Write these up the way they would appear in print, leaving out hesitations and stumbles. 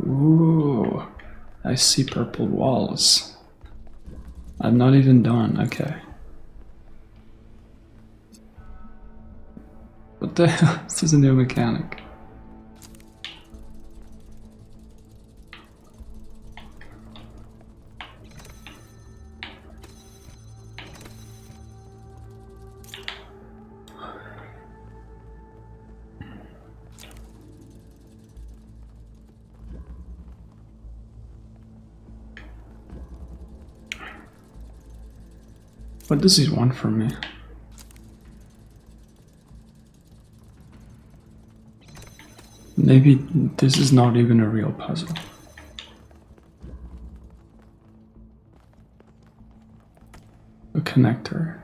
Ooh, I see purple walls. I'm not even done, okay. What the hell? This is a new mechanic. What does he want from me? Maybe this is not even a real puzzle. A connector.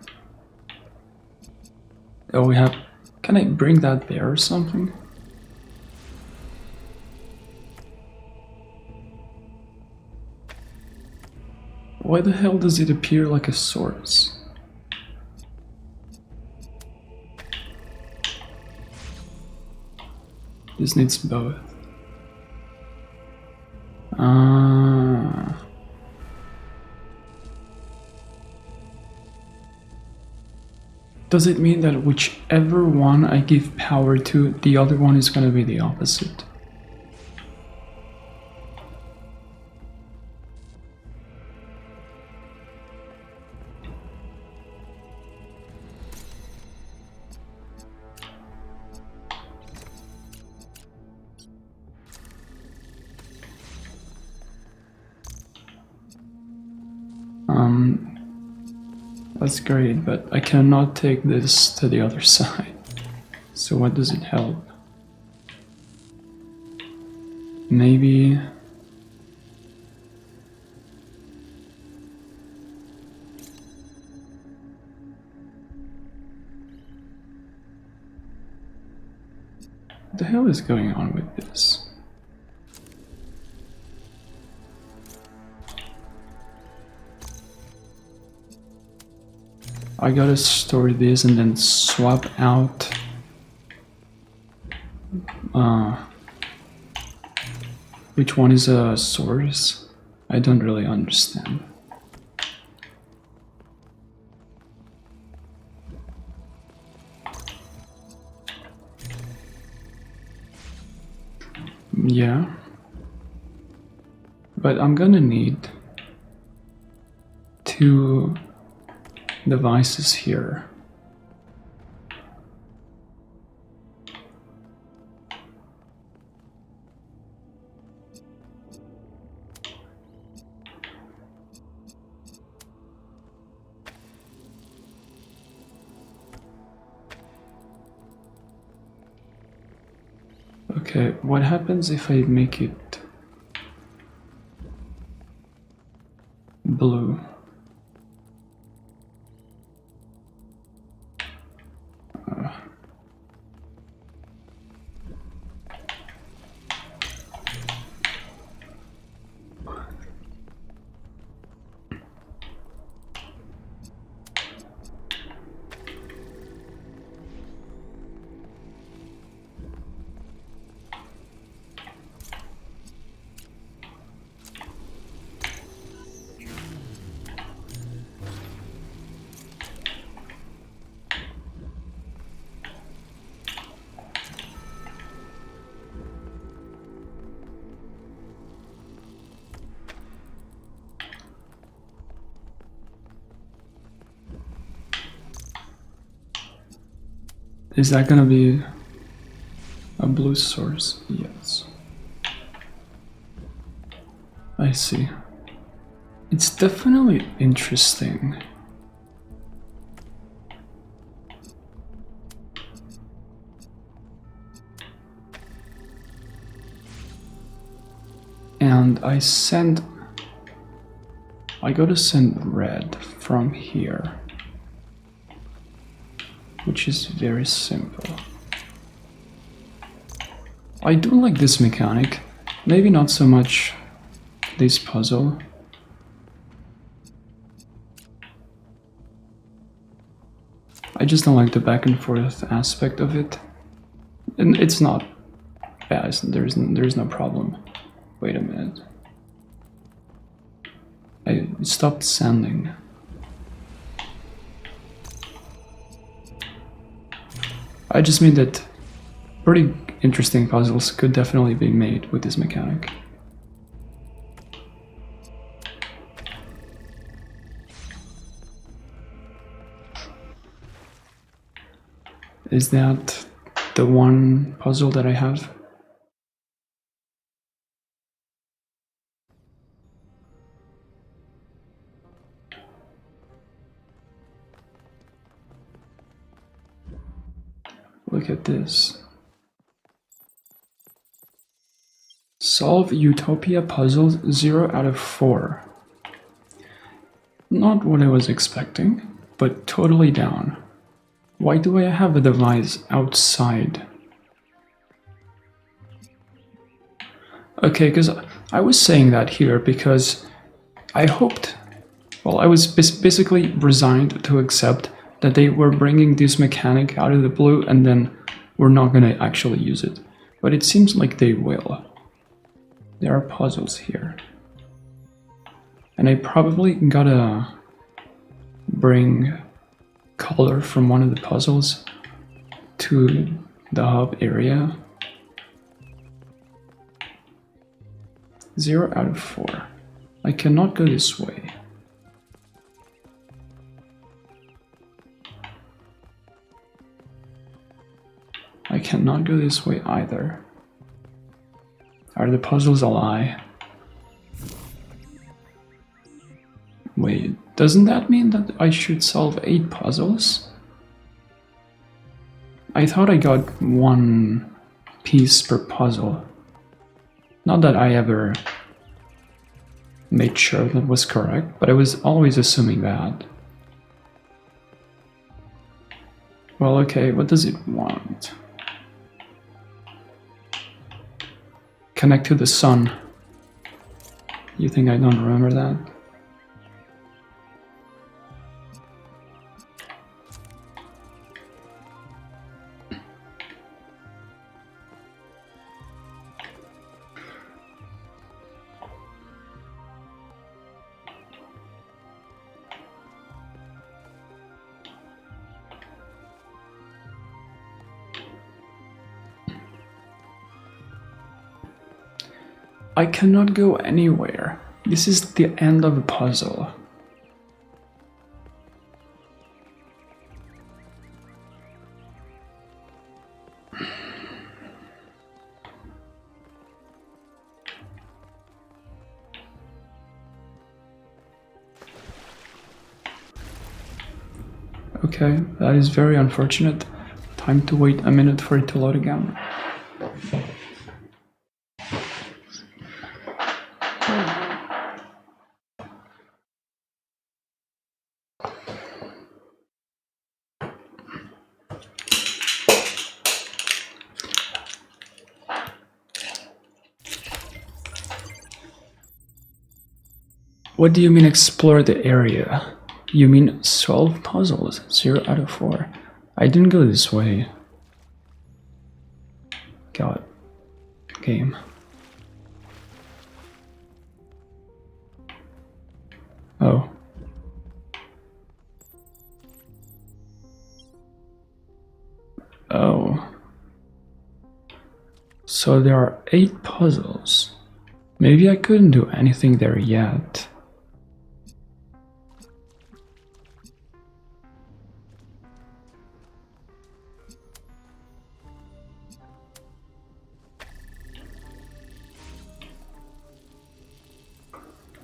Oh, we have... Can I bring that there or something? Why the hell does it appear like a source? This needs both. Does it mean that whichever one I give power to, the other one is gonna be the opposite? That's great, but I cannot take this to the other side. So what does it help? Maybe... What the hell is going on with this? I gotta store this and then swap out which one is a source? I don't really understand. Yeah, but I'm gonna need two devices here. Okay, what happens if I make it blue? Is that gonna be a blue source? Yes. I see. It's definitely interesting. And I gotta send red from here, which is very simple. I do like this mechanic, maybe not so much this puzzle. I just don't like the back and forth aspect of it. And it's not bad, there's no problem. Wait a minute. I stopped sanding. I just mean that pretty interesting puzzles could definitely be made with this mechanic. Is that the one puzzle that I have? Look at this. Solve Utopia puzzles 0 out of 4. Not what I was expecting, but totally down. Why do I have a device outside? Okay, because I was saying that here because I hoped, well, I was basically resigned to accept that they were bringing this mechanic out of the blue and then we're not going to actually use it. But it seems like they will. There are puzzles here. And I probably gotta bring color from one of the puzzles to the hub area. 0 out of 4. I cannot go this way. I cannot go this way either. Are the puzzles a lie? Wait, doesn't that mean that I should solve 8 puzzles? I thought I got 1 piece per puzzle. Not that I ever made sure that was correct, but I was always assuming that. Well, okay, what does it want? Connect to the sun. You think I don't remember that? I cannot go anywhere. This is the end of a puzzle. Okay, that is very unfortunate. Time to wait a minute for it to load again. What do you mean explore the area? You mean solve puzzles? 0 out of 4. I didn't go this way. God. Game. Oh. Oh. So there are 8 puzzles. Maybe I couldn't do anything there yet.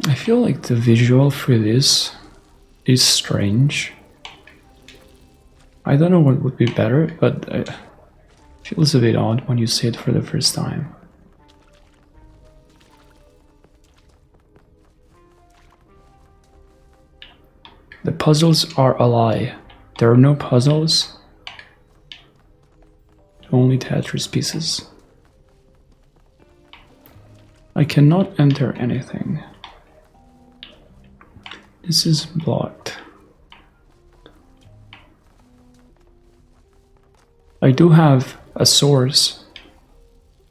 I feel like the visual for this is strange. I don't know what would be better, but it feels a bit odd when you see it for the first time. The puzzles are a lie. There are no puzzles, only Tetris pieces. I cannot enter anything. This is blocked. I do have a source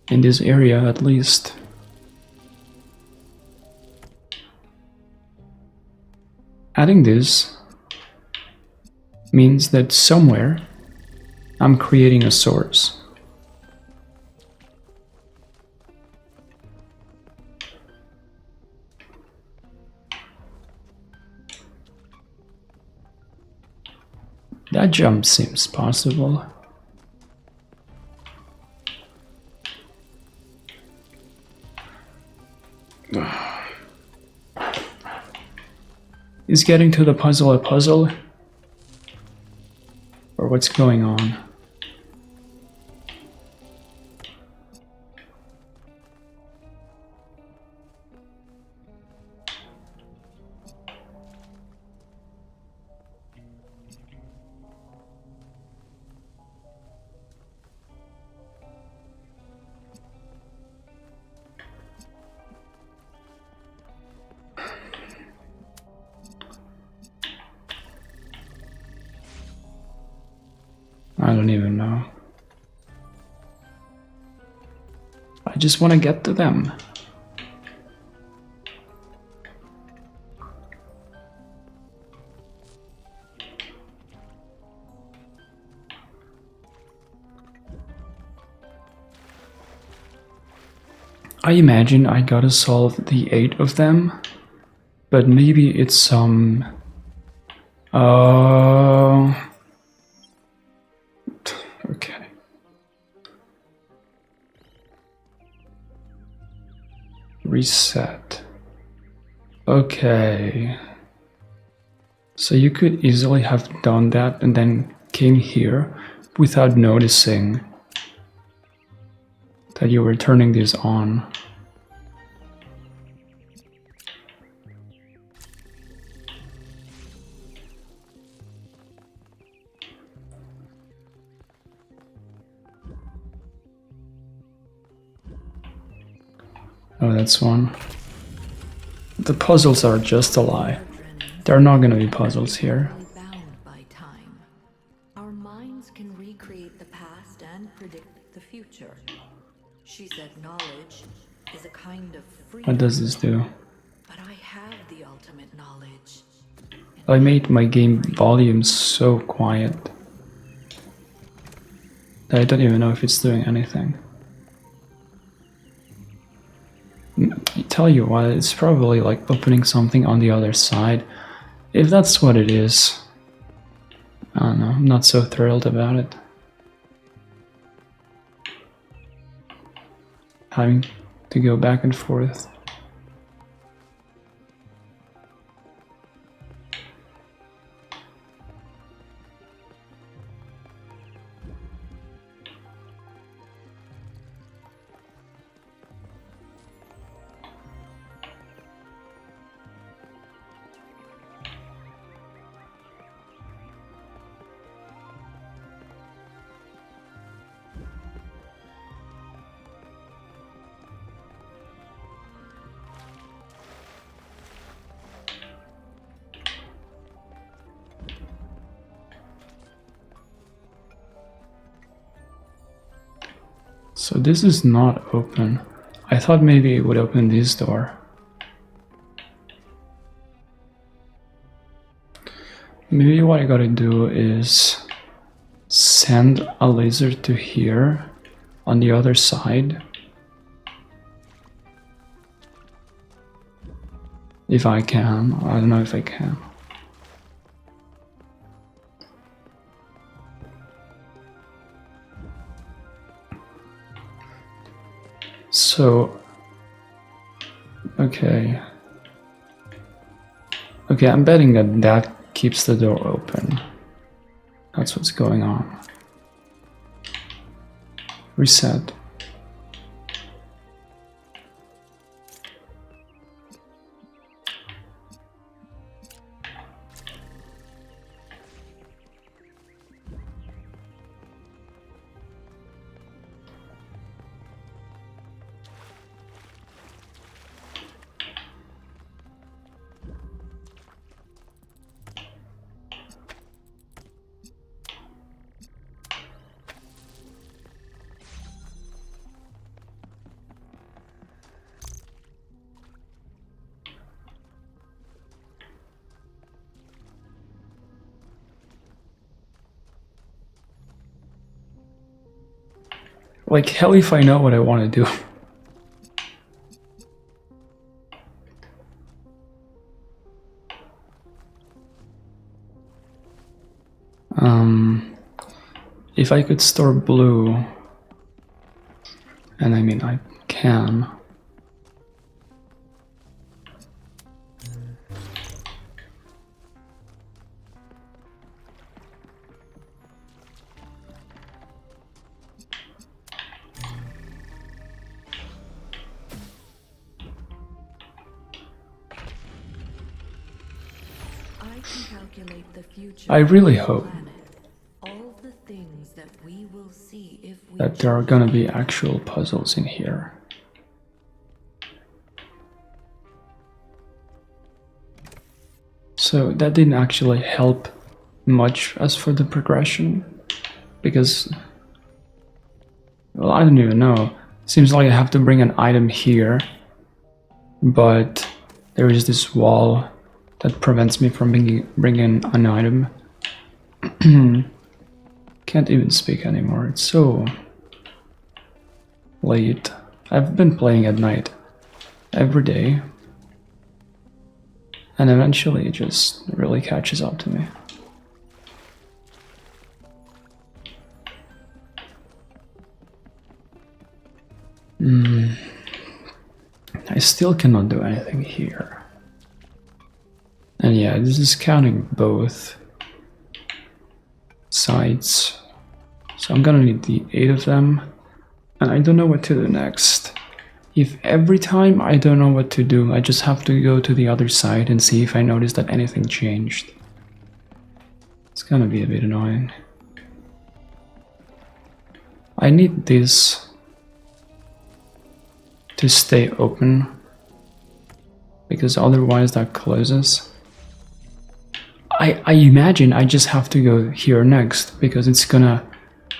in this area at least. adding this means that somewhere I'm creating a source. That jump seems possible. Is getting to the puzzle a puzzle? Or what's going on? I don't even know. I just want to get to them. I imagine I gotta solve the 8 of them, but maybe it's some... Okay. Reset. Okay. So you could easily have done that and then came here without noticing that you were turning this on. Oh, that's one. The puzzles are just a lie. There are not gonna be puzzles here. Bound by time. Our minds can recreate the past and predict the future. She said knowledge is a kind of freedom. What does this do? But I have the ultimate knowledge. I made my game volume so quiet that I don't even know if it's doing anything. I tell you what, it's probably like opening something on the other side. If that's what it is, I don't know, I'm not so thrilled about it. Having to go back and forth. So this is not open. I thought maybe it would open this door. Maybe what I gotta do is send a laser to here on the other side. If I can. I don't know if I can. So, okay. Okay, I'm betting that that keeps the door open. That's what's going on. Reset. Like, hell if I know what I want to do. If I could store blue, and I mean I can. I can calculate the future. I really hope All the things that we will see if we that there are gonna be actual puzzles in here. So that didn't actually help much as for the progression, because, well, I don't even know. Seems like I have to bring an item here, but there is this wall that prevents me from bringing an item. Can't even speak anymore, it's so late. I've been playing at night every day, and eventually it just really catches up to me. I still cannot do anything here. And yeah, this is counting both sides. So I'm gonna need the 8 of them. And I don't know what to do next. If every time I don't know what to do, I just have to go to the other side and see if I notice that anything changed. It's gonna be a bit annoying. I need this to stay open, because otherwise that closes. I imagine I just have to go here next, because it's gonna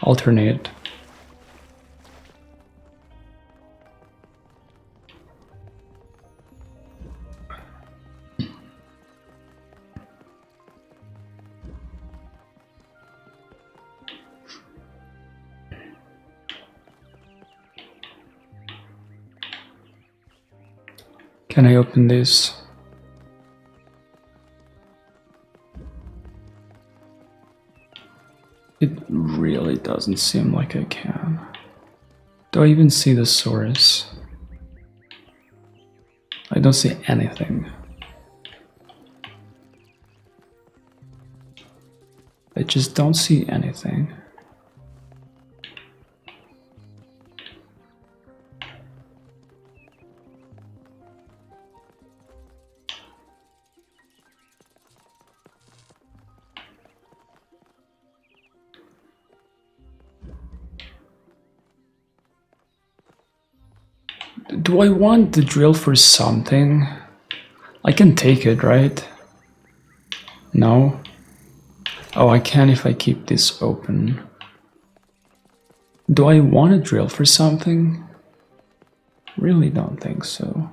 alternate. Can I open this? It really doesn't seem like I can. Do I even see the source? I don't see anything. I just don't see anything. Do I want the drill for something? I can take it, right? No? Oh, I can if I keep this open. Do I want a drill for something? Really don't think so.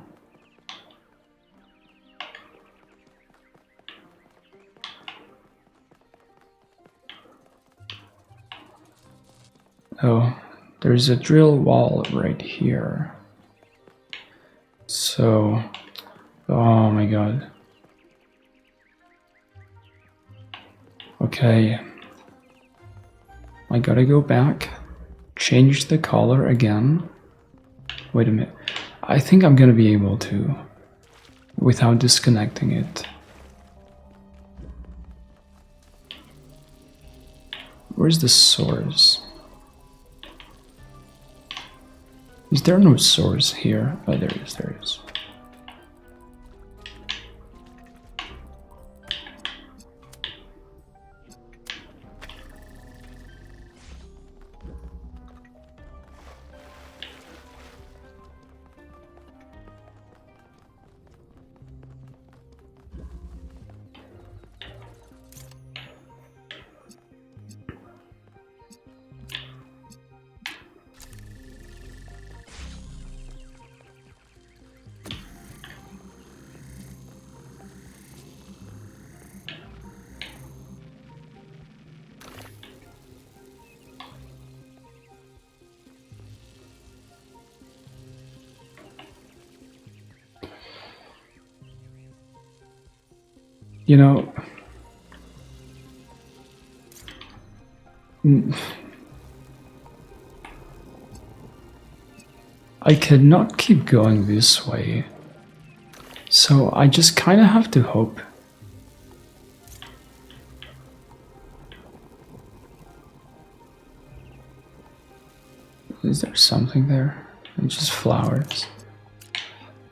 Oh, there's a drill wall right here. So, oh my god. Okay. I gotta go back, change the color again. Wait a minute. I think I'm gonna be able to, without disconnecting it. Where's the source? Is there no source here? Oh, there is, there is. You know, I cannot keep going this way. So I just kind of have to hope. Is there something there? It's just flowers.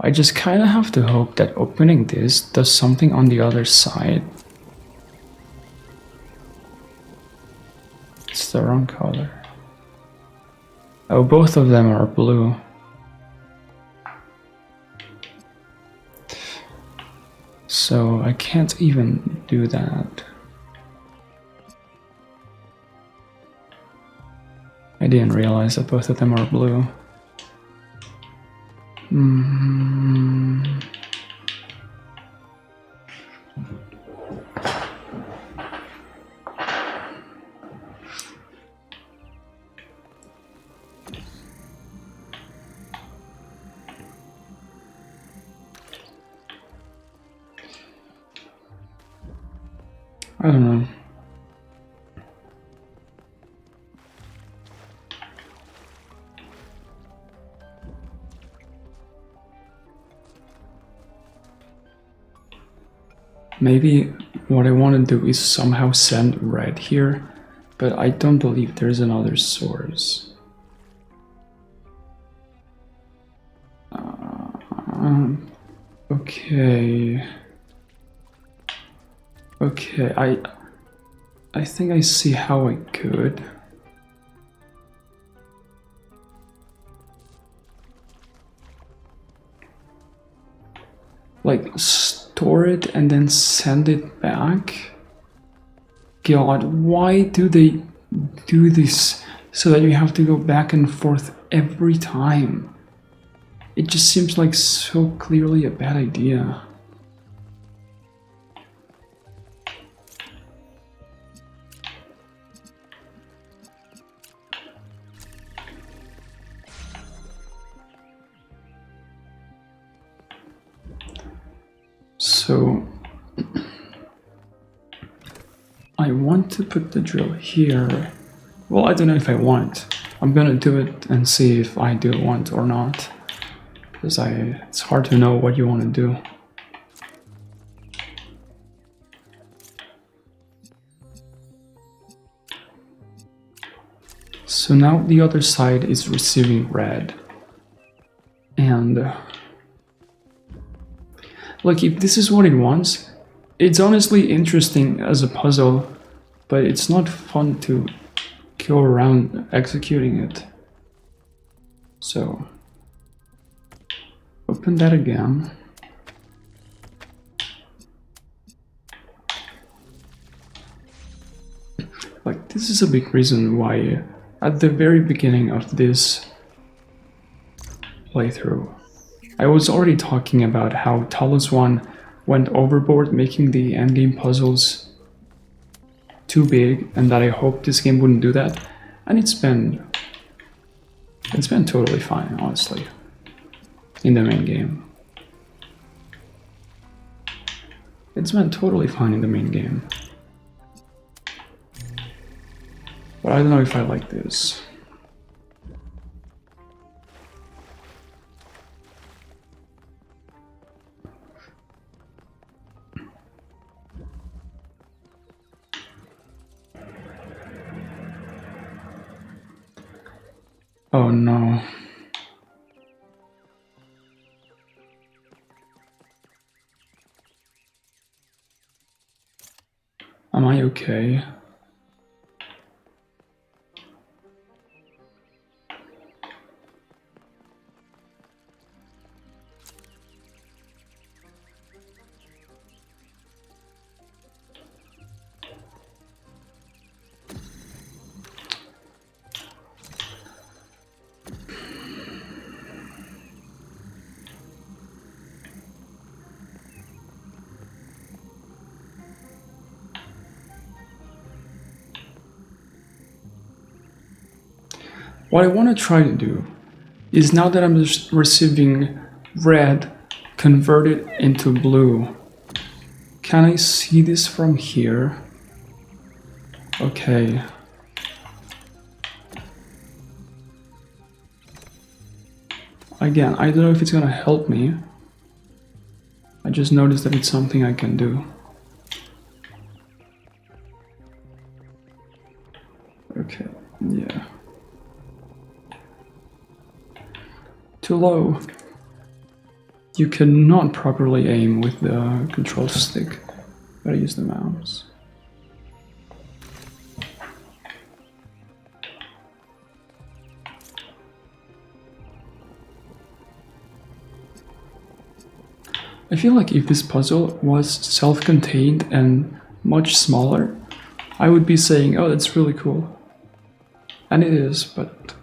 I just kind of have to hope that opening this does something on the other side. It's the wrong color. Oh, both of them are blue. So I can't even do that. I didn't realize that both of them are blue. I don't know. Maybe what I want to do is somehow send red here, but I don't believe there's another source. Okay. Okay, I think I see how I could. Like, store it and then send it back? God, why do they do this so that you have to go back and forth every time? It just seems like so clearly a bad idea. So I want to put the drill here. Well, I don't know if I want. I'm gonna do it and see if I do want or not. Because it's hard to know what you want to do. So now the other side is receiving red. And look, if this is what it wants, it's honestly interesting as a puzzle, but it's not fun to go around executing it. So, open that again. Like, this is a big reason why at the very beginning of this playthrough, I was already talking about how Talos 1 went overboard making the endgame puzzles too big, and that I hoped this game wouldn't do that. And it's been totally fine, honestly, in the main game. It's been totally fine in the main game. But I don't know if I like this. Oh no. Am I okay? What I want to try to do is, now that I'm receiving red, convert it into blue. Can I see this from here? Okay. Again, I don't know if it's gonna help me. I just noticed that it's something I can do. Okay, yeah. Too low. You cannot properly aim with the control stick. Gotta use the mouse. I feel like if this puzzle was self-contained and much smaller, I would be saying, oh, that's really cool. And it is, but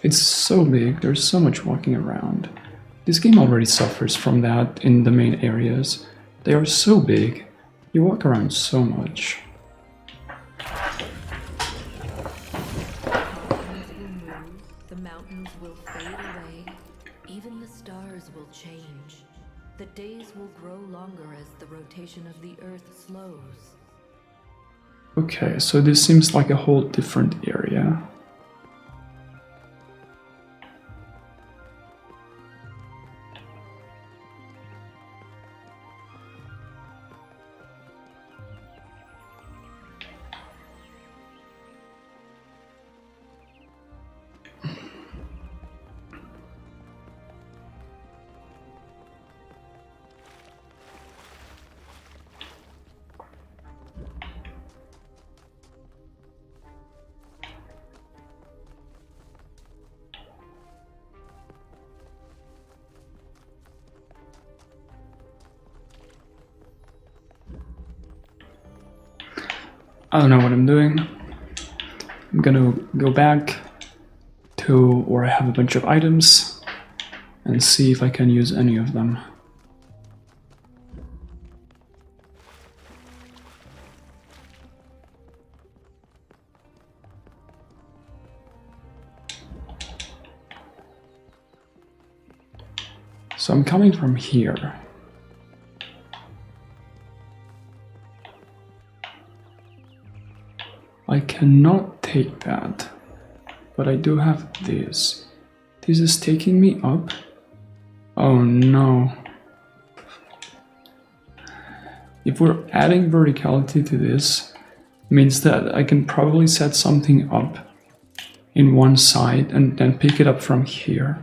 it's so big, there's so much walking around. This game already suffers from that in the main areas. They are so big, you walk around so much. The mountains will fade away, even the stars will change. The days will grow longer as the rotation of the Earth slows. Okay, so this seems like a whole different area. I don't know what I'm doing. I'm gonna go back to where I have a bunch of items and see if I can use any of them. So I'm coming from here. I cannot take that, but I do have this. This is taking me up. Oh no. If we're adding verticality to this, means that I can probably set something up in one side and then pick it up from here.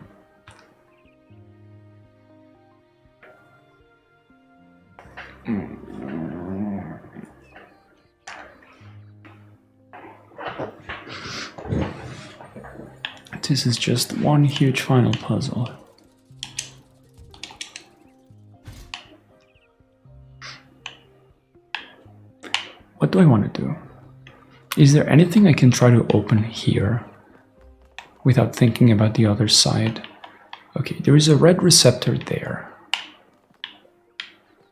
This is just one huge final puzzle. What do I want to do? Is there anything I can try to open here without thinking about the other side? Okay, there is a red receptor there.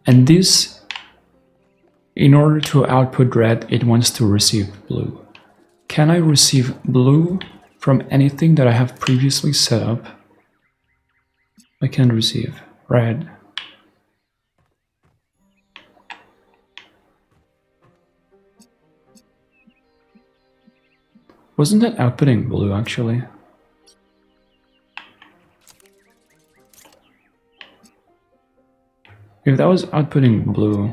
And this, in order to output red, it wants to receive blue. Can I receive blue from anything that I have previously set up? I can receive red. Wasn't that outputting blue actually? If that was outputting blue,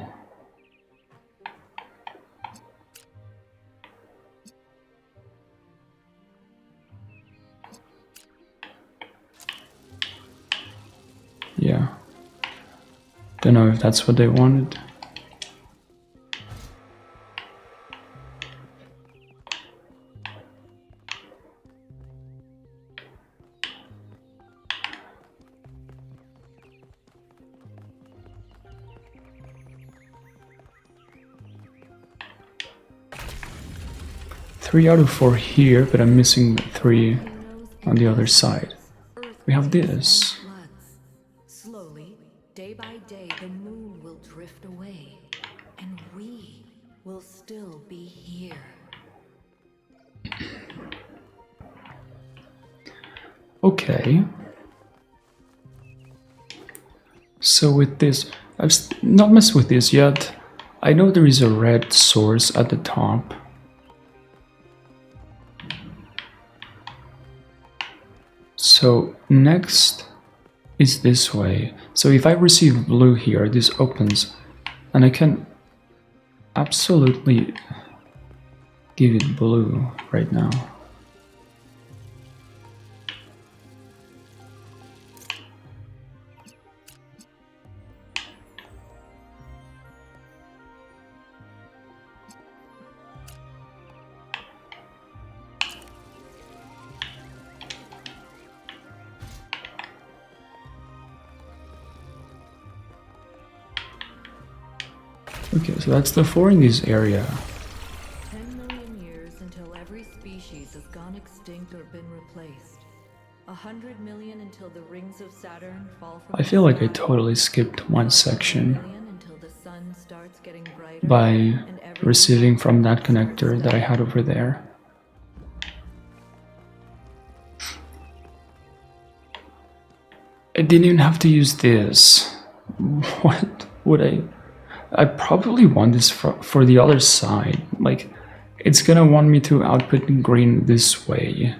yeah. Don't know if that's what they wanted. Three out of 4 here, but I'm missing 3 on the other side. We have this. Slowly, day by day, the moon will drift away, and we will still be here. Okay. So with this, not messed with this yet. I know there is a red source at the top. So next is this way. So if I receive blue here, this opens, and I can absolutely give it blue right now. Okay, so that's the 4 in this area. 10 million years until every species has gone extinct or been replaced. 100 million until the rings of Saturn fall from I feel like I the sky. totally skipped one 5 section million until the sun starts getting brighter by and everything receiving from that starts connector that I dying. had over there. I didn't even have to use this. What would I probably want this for the other side. Like, it's gonna want me to output green this way.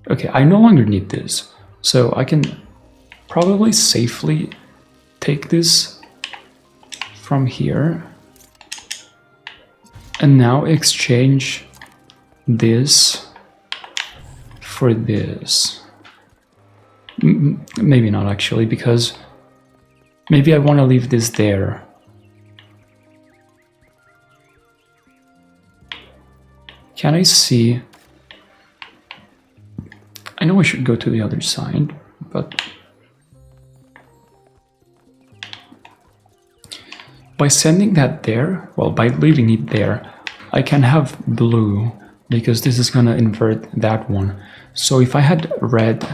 Okay, I no longer need this. So I can probably safely take this from here. And now exchange this for this. Maybe not actually, because maybe I want to leave this there. Can I see? I know I should go to the other side, but by sending that there, well, by leaving it there, I can have blue, because this is gonna invert that one. So if I had red,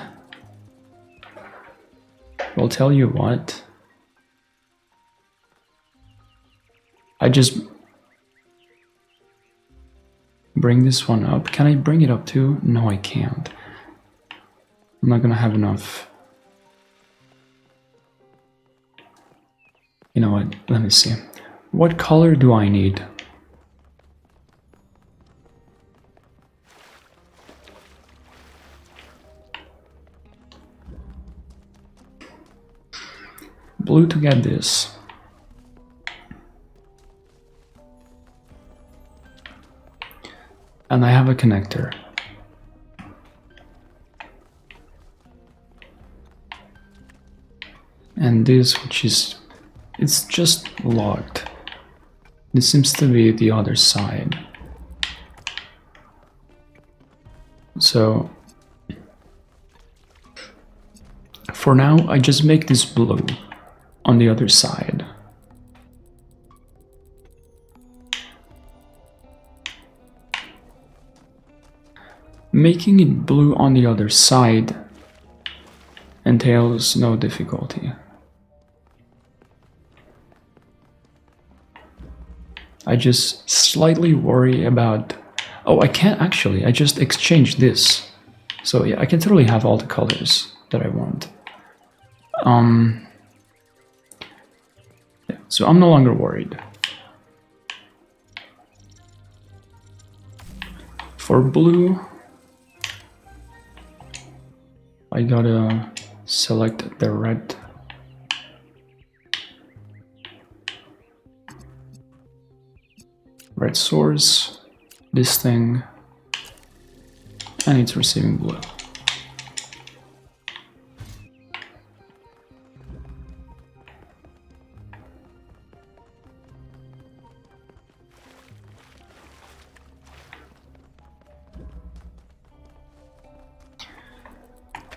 I'll tell you what. I just bring this one up. Can I bring it up too? No, I can't. I'm not gonna have enough. You know what? Let me see. What color do I need? Blue to get this. And I have a connector. And this, which is, it's just locked. This seems to be the other side. So for now, I just make this blue on the other side. Making it blue on the other side entails no difficulty. I just slightly worry about... Oh, I can't actually. I just exchange this. So yeah, I can totally have all the colors that I want. Yeah, so I'm no longer worried. For blue, I gotta select the red. Red source, this thing, and it's receiving blue.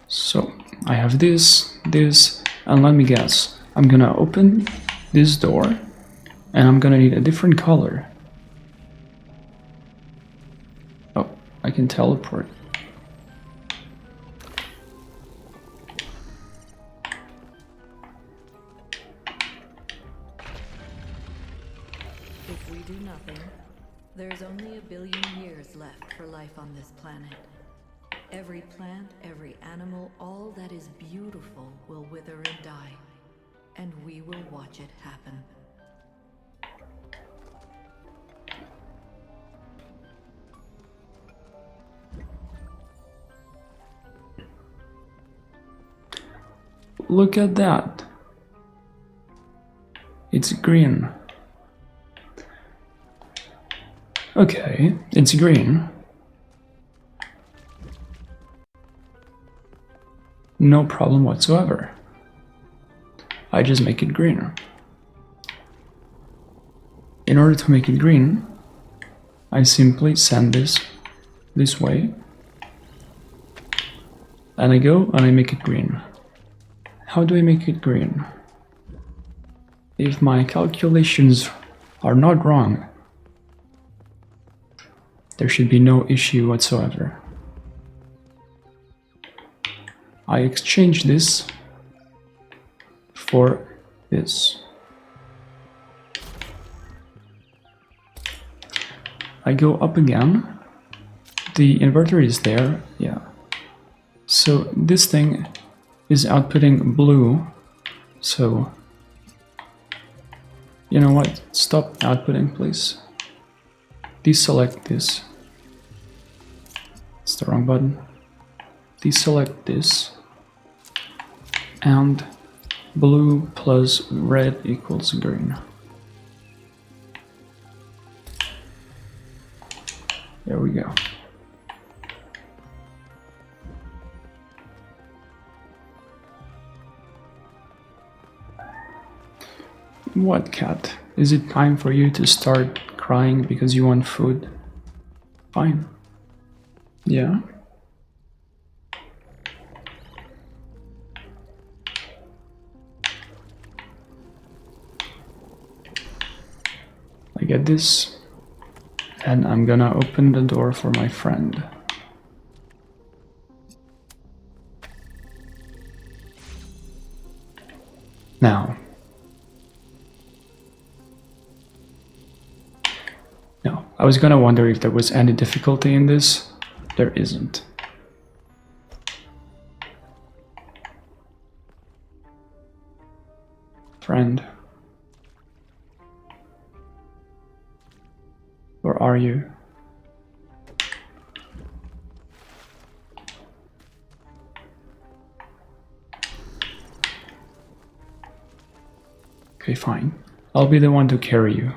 So I have this, and let me guess. I'm gonna open this door, and I'm gonna need a different color. Oh, I can teleport. If we do nothing, there's only 1 billion years left for life on this planet. Every plant, every animal, all that is beautiful will wither and die. And we will watch it happen. Look at that. It's green. Okay, it's green. No problem whatsoever. I just make it greener. In order to make it green, I simply send this way, and I go and I make it green. How do I make it green? If my calculations are not wrong, there should be no issue whatsoever. I exchange this for this. I go up again. The inverter is there, yeah. So this thing is outputting blue. So, you know what? Stop outputting, please. Deselect this. It's the wrong button. Deselect this. And blue plus red equals green. There we go. What, cat? Is it time for you to start crying because you want food? Fine. Yeah? I get this, and I'm gonna open the door for my friend. Now. No, I was gonna wonder if there was any difficulty in this. There isn't. Friend. Where are you? Okay, fine. I'll be the one to carry you.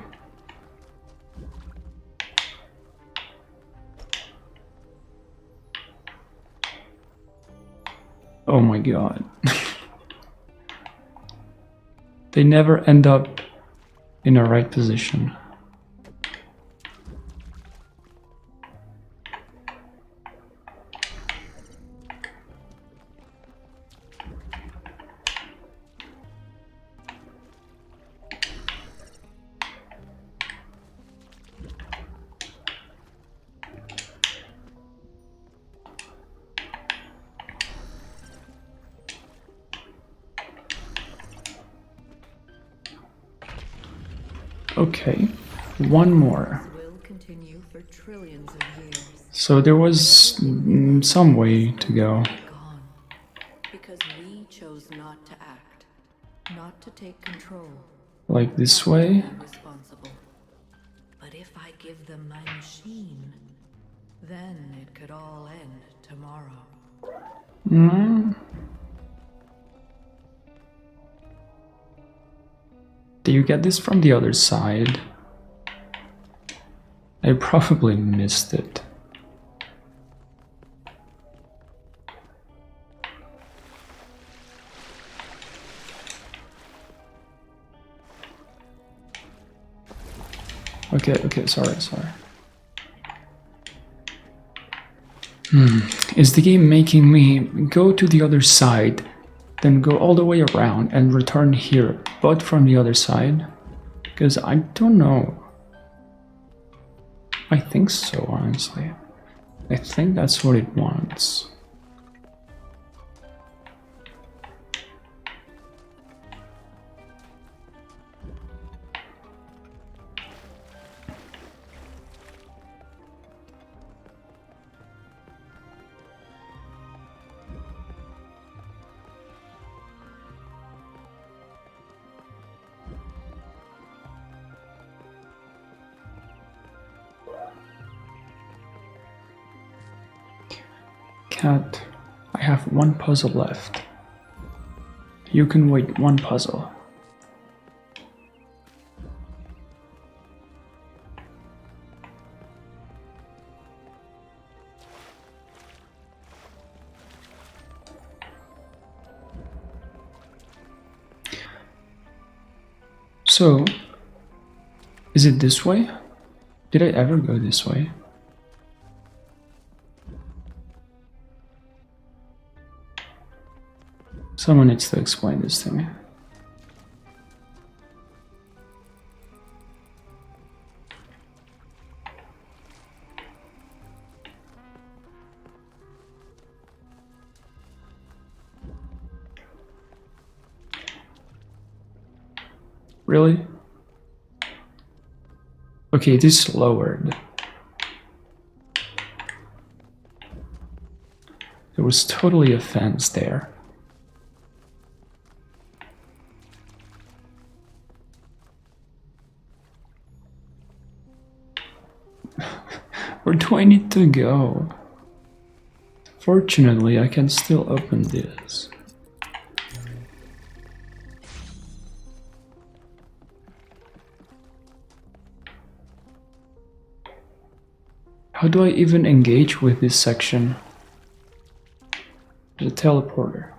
Oh my god. They never end up in the right position. Okay, one more. Will continue for trillions of years. So there was some way to go. Gone. Because we chose not to act, not to take control. Like this way? Responsible. But if I give them my machine, then it could all end tomorrow. Hmm. Do you get this from the other side? I probably missed it. Okay, sorry. Is the game making me go to the other side, then go all the way around and return here, but from the other side? Because I don't know. I think so, honestly. I think that's what it wants. Cat, I have one puzzle left. You can wait one puzzle. So, is it this way? Did I ever go this way? Someone needs to explain this to me. Really? Okay, it is lowered. There was totally a fence there. Where do I need to go? Fortunately, I can still open this. How do I even engage with this section? There's a teleporter.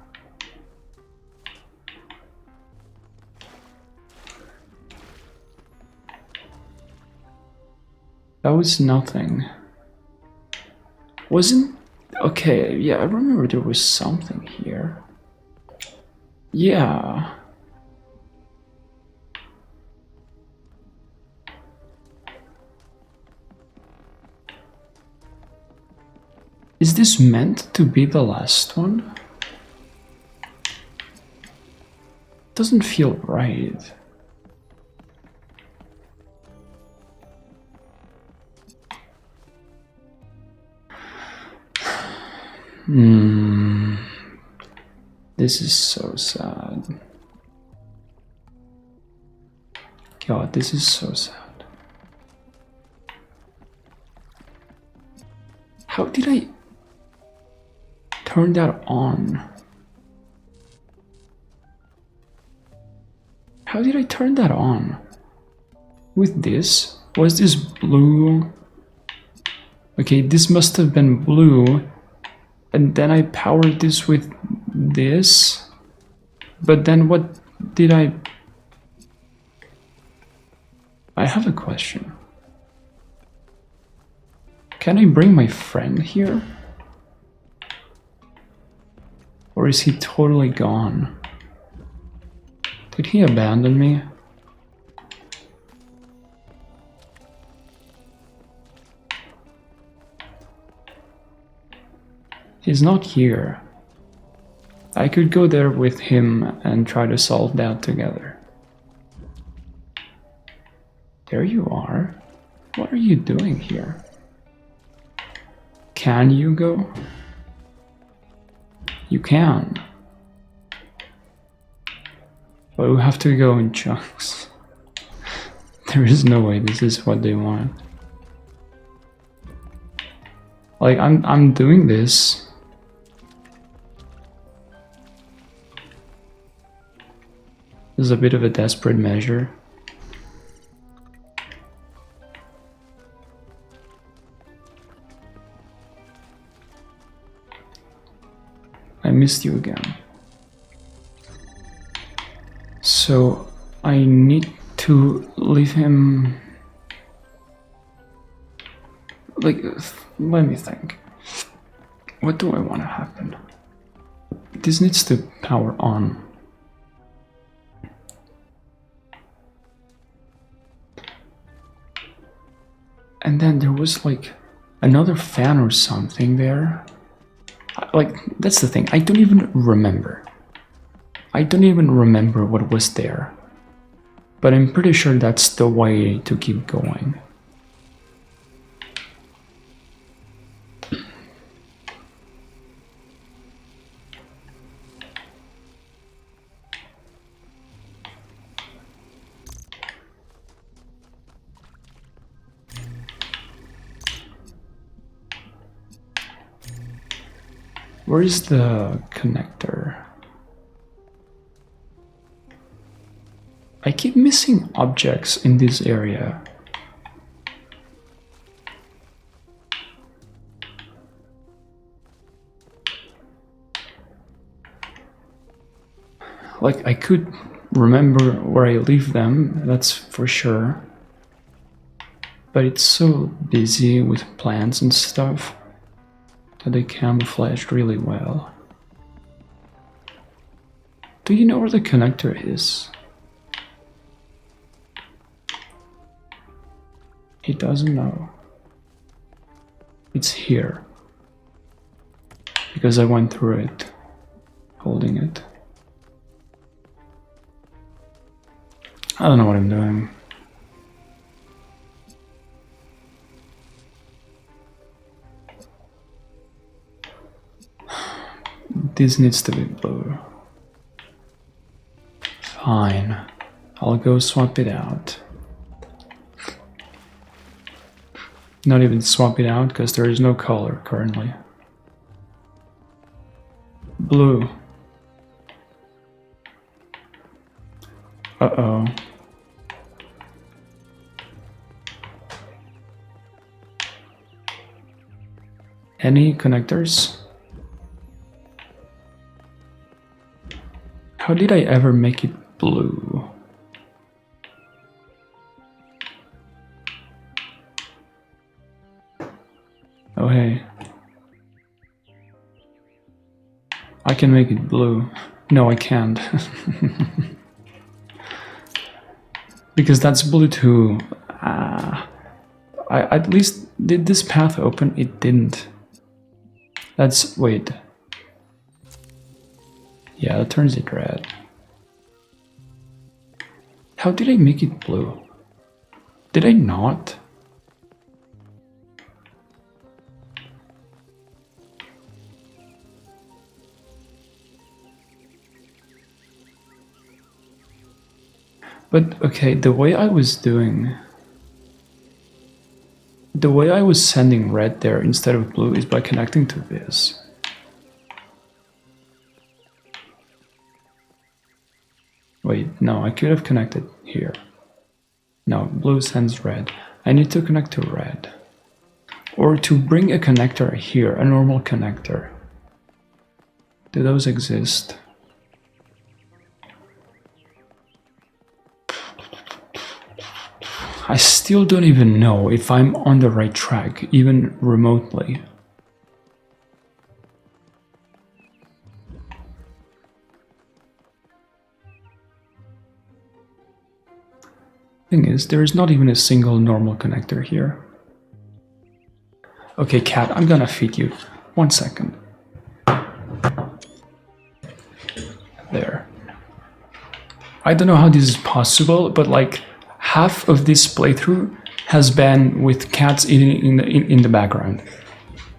That was nothing. Wasn't... Okay, yeah, I remember there was something here. Yeah. Is this meant to be the last one? Doesn't feel right. This is so sad. God, this is so sad. How did I turn that on? How did I turn that on? With this? Was this blue? Okay, this must have been blue. And then I powered this with this. But then what did I have a question. Can I bring my friend here? Or is he totally gone? Did he abandon me? He's not here. I could go there with him and try to solve that together. There you are. What are you doing here? Can you go? You can. But we have to go in chunks. There is no way this is what they want. Like, I'm doing this. This is a bit of a desperate measure. I missed you again. So I need to leave him. Like, let me think. What do I want to happen? This needs to power on. And then there was like another fan or something there. Like, that's the thing, I don't even remember. I don't even remember what was there. But I'm pretty sure that's the way to keep going. Where is the connector? I keep missing objects in this area. Like, I could remember where I leave them, that's for sure. But it's so busy with plants and stuff that they camouflage really well. Do you know where the connector is? He doesn't know. It's here. Because I went through it, holding it. I don't know what I'm doing. This needs to be blue. Fine. I'll go swap it out. Not even swap it out because there is no color currently. Blue. Uh-oh. Any connectors? How did I ever make it blue? Oh hey. I can make it blue. No, I can't. Because that's blue too. I at least did this path open? It didn't. That's, wait. Yeah, that turns it red. How did I make it blue? Did I not? But okay, the way I was sending red there instead of blue is by connecting to this. Wait, no, I could have connected here. No, blue sends red. I need to connect to red. Or to bring a connector here, a normal connector. Do those exist? I still don't even know if I'm on the right track, even remotely. Thing is, there is not even a single normal connector here. Okay, cat, I'm gonna feed you. 1 second. There. I don't know how this is possible, but like half of this playthrough has been with cats eating in the background.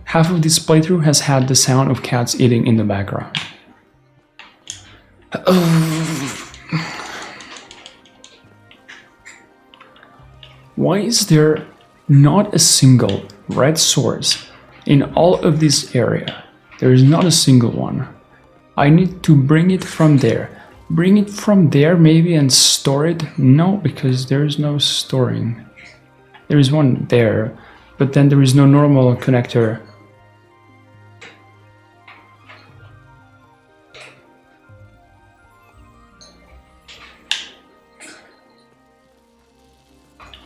Half of this playthrough has had the sound of cats eating in the background. Why is there not a single red source in all of this area? There is not a single one. I need to bring it from there. Bring it from there maybe and store it? No, because there is no storing. There is one there, but then there is no normal connector.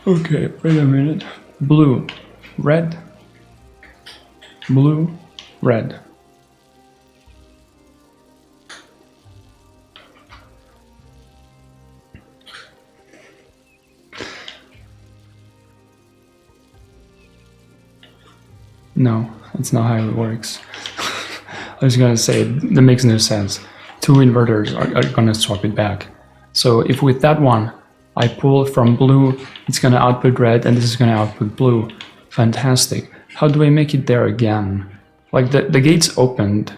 Okay, wait a minute. Blue, red, blue, red. No, that's not how it works. I was gonna say, that makes no sense. Two inverters are gonna swap it back. So if with that one, I pull from blue, it's gonna output red, and this is gonna output blue. Fantastic. How do I make it there again? Like the gate's opened.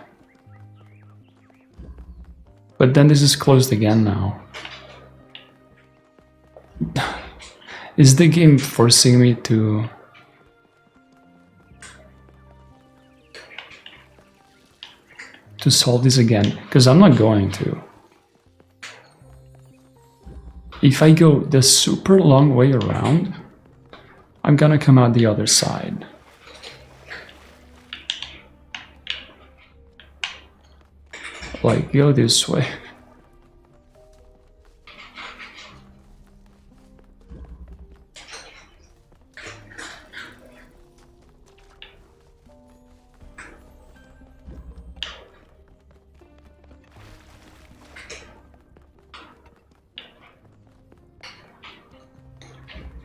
But then this is closed again now. Is the game forcing me to... to solve this again, because I'm not going to. If I go the super long way around, I'm gonna come out the other side. Like, go this way.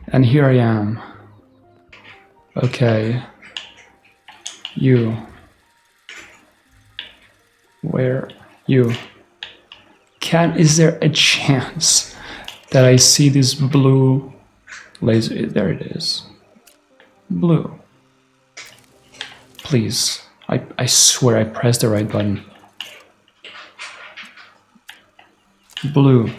And here I am. Okay. You. Where? You. Is there a chance that I see this blue laser? There it is. Blue. Please. I swear I pressed the right button. Blue.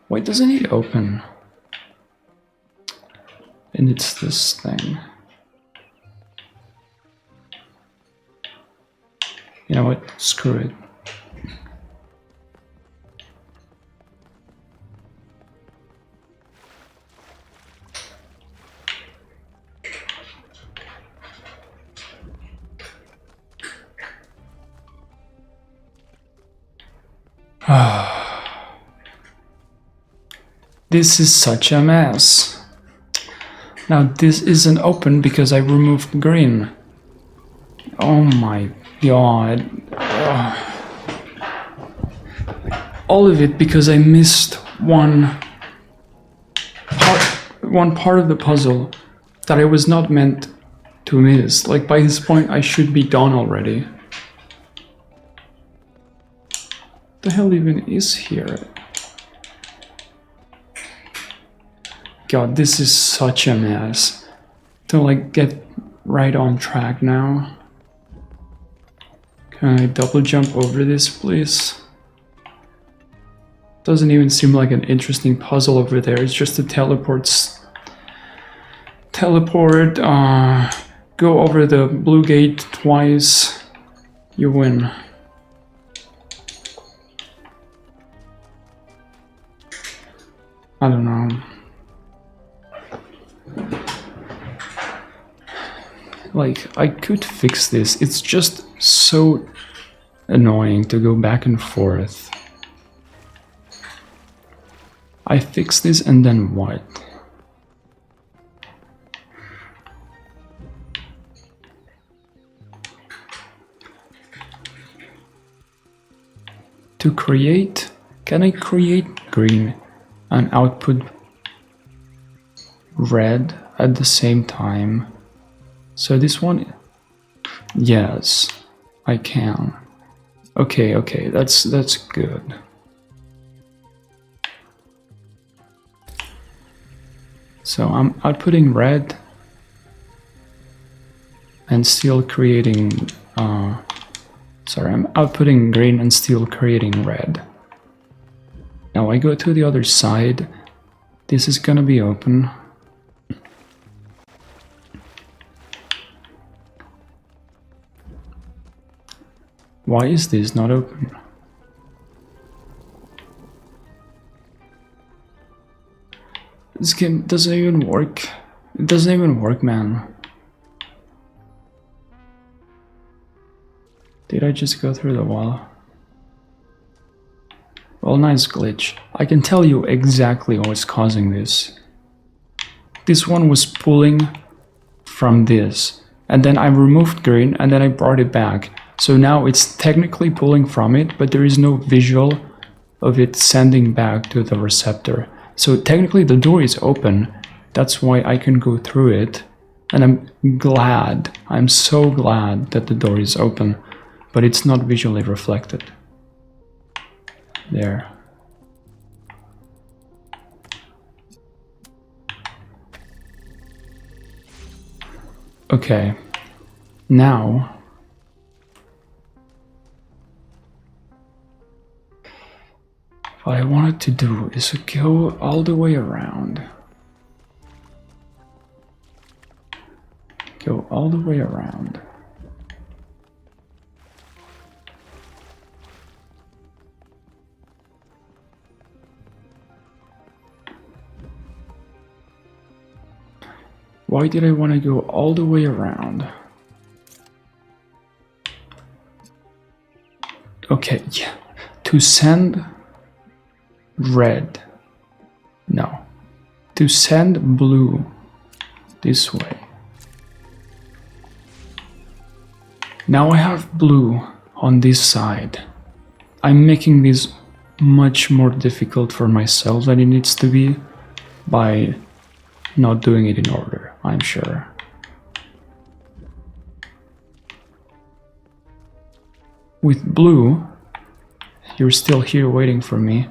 Why doesn't it open? And it's this thing. You know what? Screw it. This is such a mess. Now this isn't open because I removed green. Oh my god. Ugh. All of it because I missed one part of the puzzle that I was not meant to miss. Like, by this point I should be done already. The hell even is here? God, this is such a mess. To like get right on track now. Can I double jump over this, please? Doesn't even seem like an interesting puzzle over there. It's just a teleport, go over the blue gate twice, you win. I don't know. Like, I could fix this. It's just so annoying to go back and forth. I fix this and then what? To create, can I create green and output red at the same time? So this one, yes, I can. Okay, that's good. So I'm outputting red and still creating, sorry, I'm outputting green and still creating red. Now I go to the other side. This is gonna be open. Why is this not open? This game doesn't even work. It doesn't even work, man. Did I just go through the wall? Well, nice glitch. I can tell you exactly what's causing this. This one was pulling from this, and then I removed green, and then I brought it back. So now it's technically pulling from it, but there is no visual of it sending back to the receptor. So technically the door is open. That's why I can go through it. And I'm so glad that the door is open, but it's not visually reflected. There. Okay. Now what I wanted to do is go all the way around. go all the way around. Why did I want to go all the way around? Okay, yeah. To send red. No. To send blue this way. Now I have blue on this side. I'm making this much more difficult for myself than it needs to be by not doing it in order, I'm sure. With blue, you're still here waiting for me.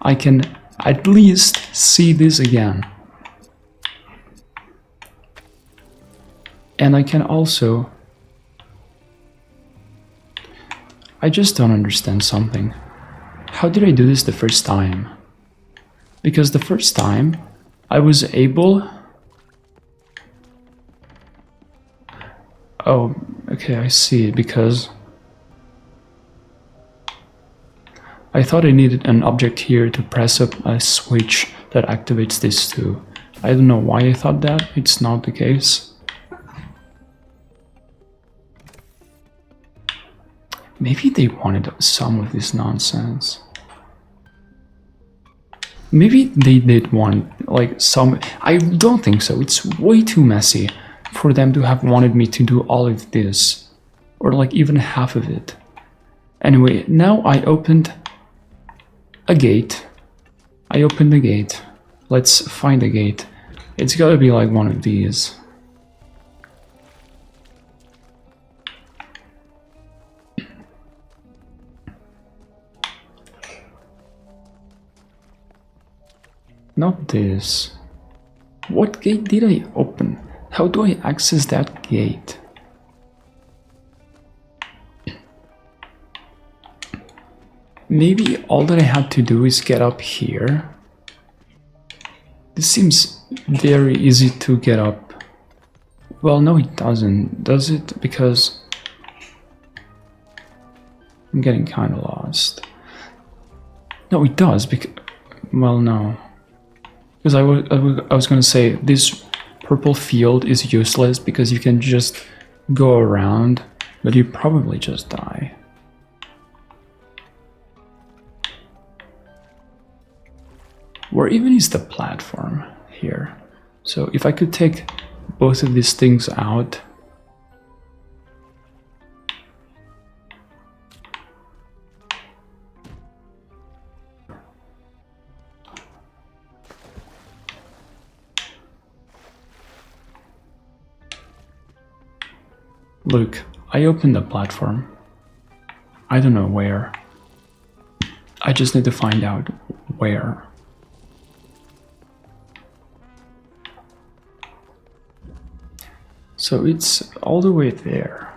I can at least see this again. And I can also... I just don't understand something. How did I do this the first time? Because the first time, I was able... Oh, okay, I see, because... I thought I needed an object here to press up a switch that activates this too. I don't know why I thought that, it's not the case. Maybe they wanted some of this nonsense. Maybe they did want, like, some... I don't think so, it's way too messy for them to have wanted me to do all of this. Or like even half of it. Anyway, now I opened a gate. I opened the gate. Let's find a gate. It's gotta be like one of these. Not this. What gate did I open? How do I access that gate? Maybe all that I had to do is get up here. This seems very easy to get up. Well, no it doesn't, does it? Because I'm getting kind of lost. No, it does, because... Well, no. Because I was gonna say, this purple field is useless because you can just go around, but you probably just die. Where even is the platform here? So if I could take both of these things out. Look, I opened the platform. I don't know where. I just need to find out where. So it's all the way there.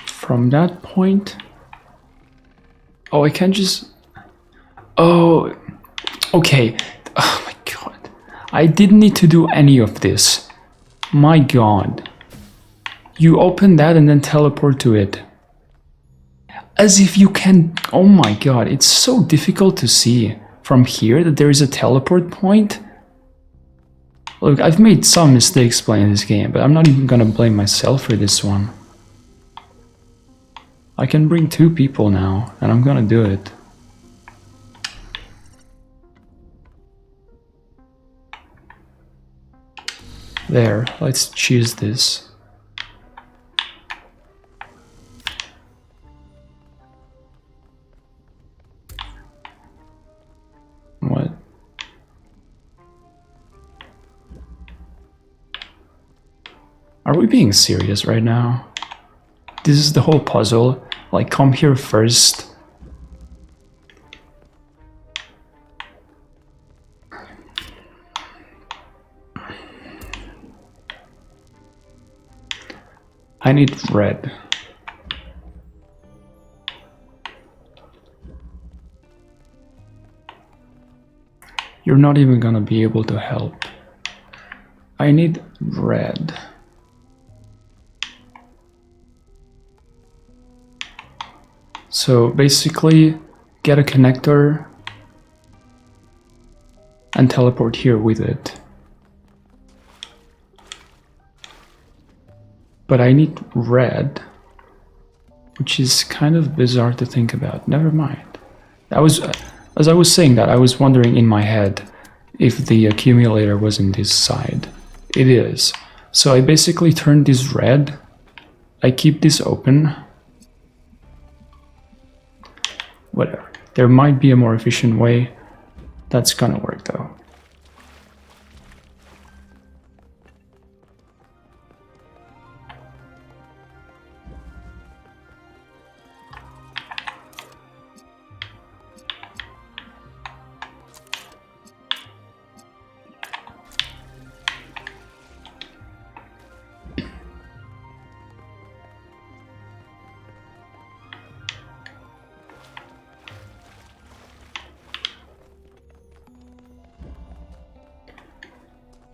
From that point... Oh, I can't just... Oh, okay. Oh my god. I didn't need to do any of this. My god. You open that and then teleport to it. As if you can... Oh my god, it's so difficult to see from here that there is a teleport point. Look, I've made some mistakes playing this game, but I'm not even gonna blame myself for this one. I can bring 2 people now, and I'm gonna do it. There, let's choose this. What? Are we being serious right now? This is the whole puzzle? Like, come here first. I need red. You're not even gonna be able to help. I need red. So basically, get a connector and teleport here with it. But I need red, which is kind of bizarre to think about. Never mind. As I was saying that, I was wondering in my head if the accumulator was in this side. It is. So I basically turn this red. I keep this open. Whatever. There might be a more efficient way. That's gonna work though.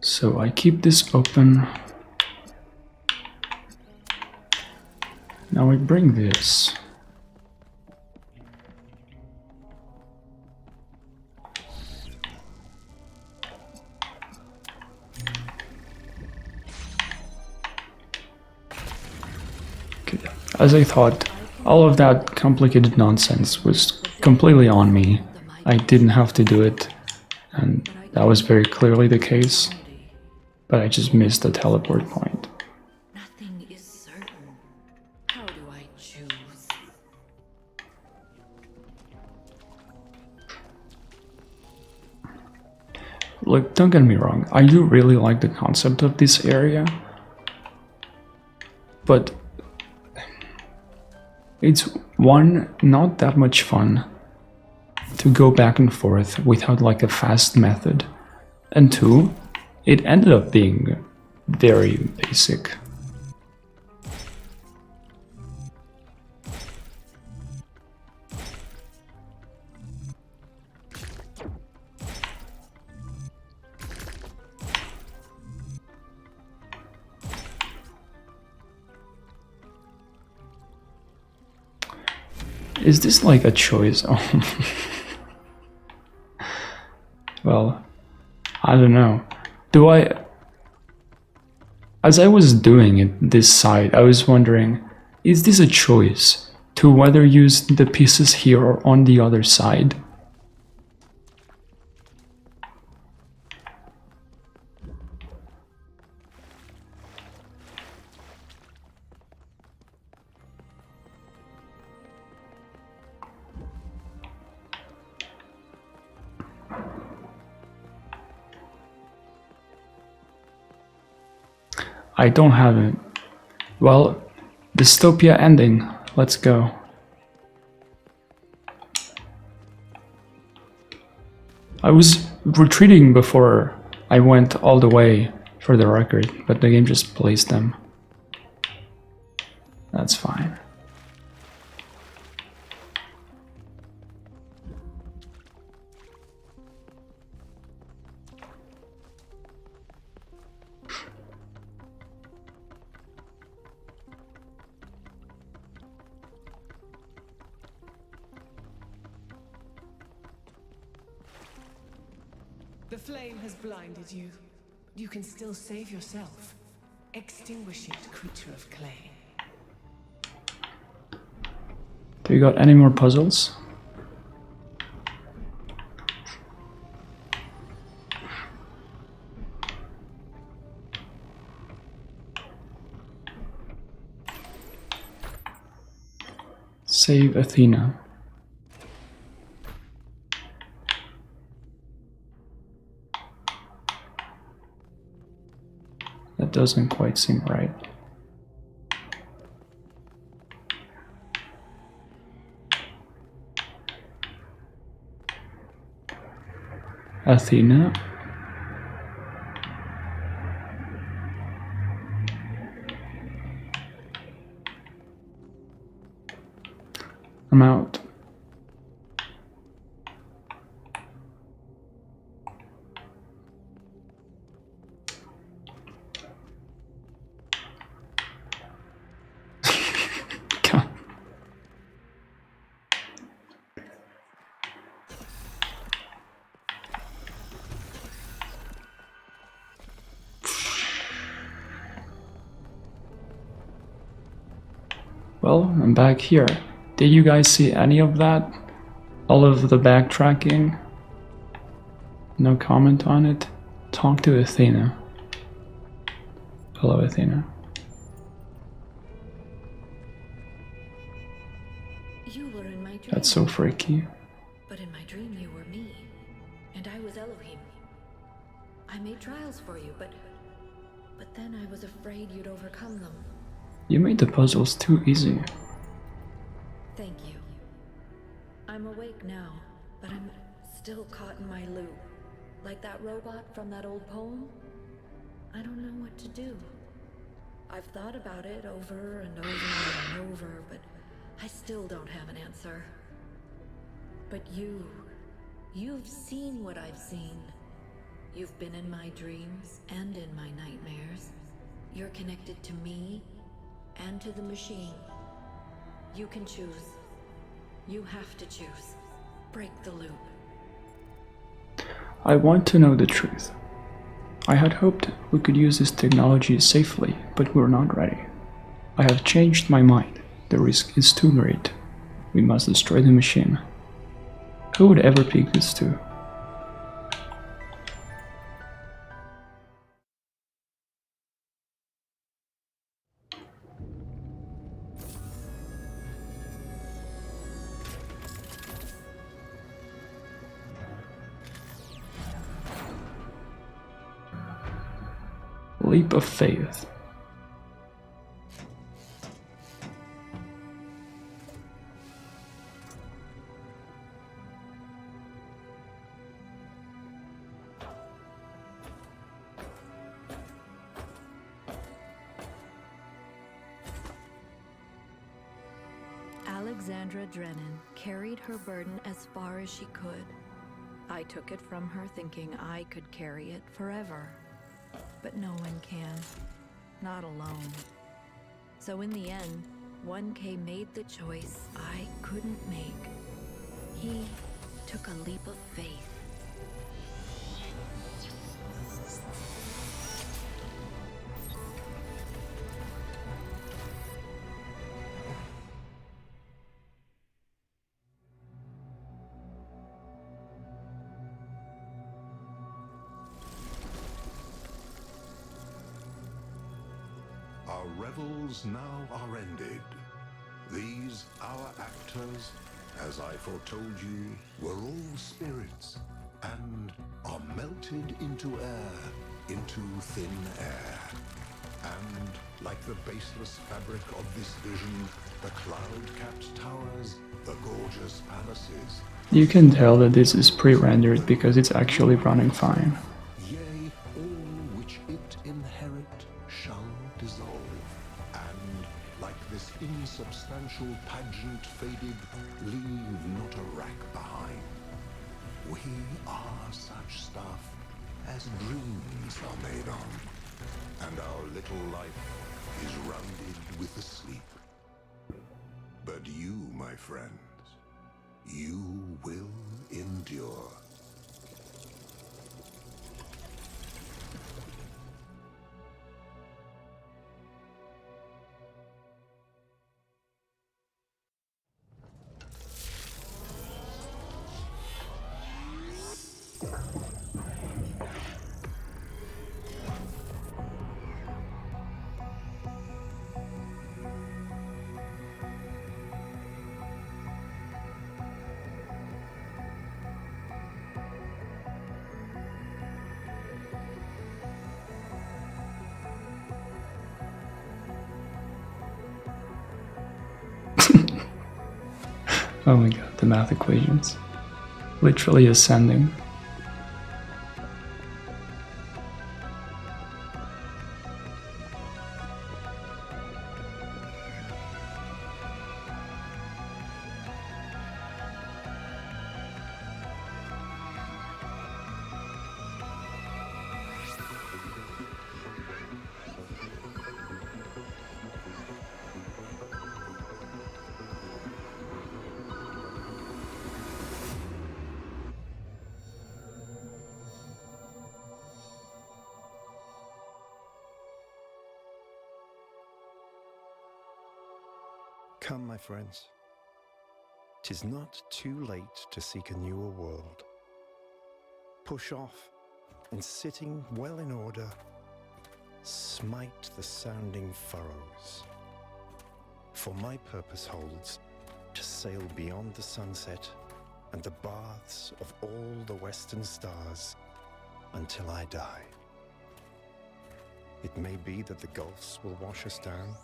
So I keep this open. Now I bring this. Okay. As I thought, all of that complicated nonsense was completely on me. I didn't have to do it, and that was very clearly the case. But I just missed the teleport point. Nothing is certain. How do I choose? Look, don't get me wrong, I do really like the concept of this area, but it's one, not that much fun to go back and forth without like a fast method, and two, it ended up being very basic. Is this like a choice? Well, I don't know. As I was doing it this side, I was wondering, is this a choice to whether use the pieces here or on the other side? I don't have it. Well, Dystopia ending. Let's go. I was retreating before I went all the way, for the record, but the game just placed them. That's fine. The flame has blinded you. You can still save yourself. Extinguish it, creature of clay. Do you got any more puzzles? Save Athena. That doesn't quite seem right. Athena. I'm out. Well, I'm back here. Did you guys see any of that? All of the backtracking? No comment on it? Talk to Athena. Hello, Athena. You were in my dream. That's so freaky. But in my dream you were me, and I was Elohim. I made trials for you, but then I was afraid you'd overcome them. You made the puzzles too easy. Thank you. I'm awake now, but I'm still caught in my loop. Like that robot from that old poem. I don't know what to do. I've thought about it over and over and over, but I still don't have an answer. But you've seen what I've seen. You've been in my dreams and in my nightmares. You're connected to me and to the machine. You can choose. You have to choose. Break the loop. I want to know the truth. I had hoped we could use this technology safely, but we're not ready. I have changed my mind. The risk is too great. We must destroy the machine. Who would ever pick this to? Leap of faith. Alexandra Drennan carried her burden as far as she could. I took it from her thinking I could carry it forever. But no one can. Not alone. So in the end, 1K made the choice I couldn't make. He took a leap of faith. Our revels now are ended. These, our actors, as I foretold you, were all spirits, and are melted into air, into thin air. And, like the baseless fabric of this vision, the cloud-capped towers, the gorgeous palaces... You can tell that this is pre-rendered because it's actually running fine. Yea, all which it inherit shall dissolve, and, like this insubstantial pageant faded, leave not a rack behind. We are such stuff as dreams are made on, and our little life is rounded with the sleep. But you, my friends, you will endure. Oh my god, the math equations. Literally ascending. Come, my friends. 'Tis not too late to seek a newer world. Push off, and sitting well in order, smite the sounding furrows. For my purpose holds to sail beyond the sunset and the baths of all the western stars until I die. It may be that the gulfs will wash us down.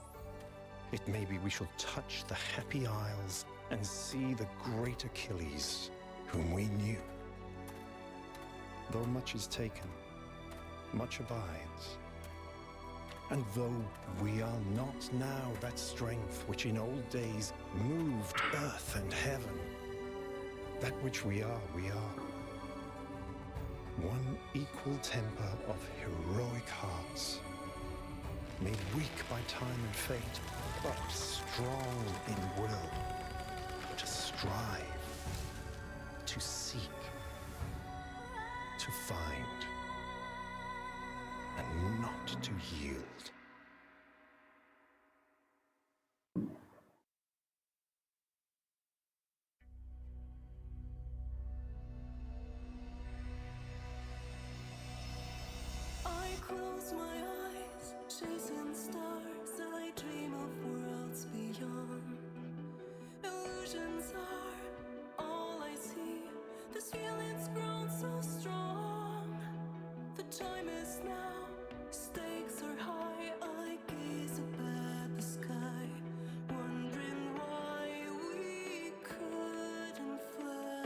It may be we shall touch the happy isles and see the great Achilles, whom we knew. Though much is taken, much abides. And though we are not now that strength which in old days moved earth and heaven, that which we are, we are. One equal temper of heroic hearts, made weak by time and fate, but strong in will, to strive, to seek, to find, and not to yield. I close my eyes, chasing stars. I dream of worlds beyond. Illusions are all I see. This feeling's grown so strong. The time is now, stakes are high. I gaze up at the sky, wondering why we couldn't fly.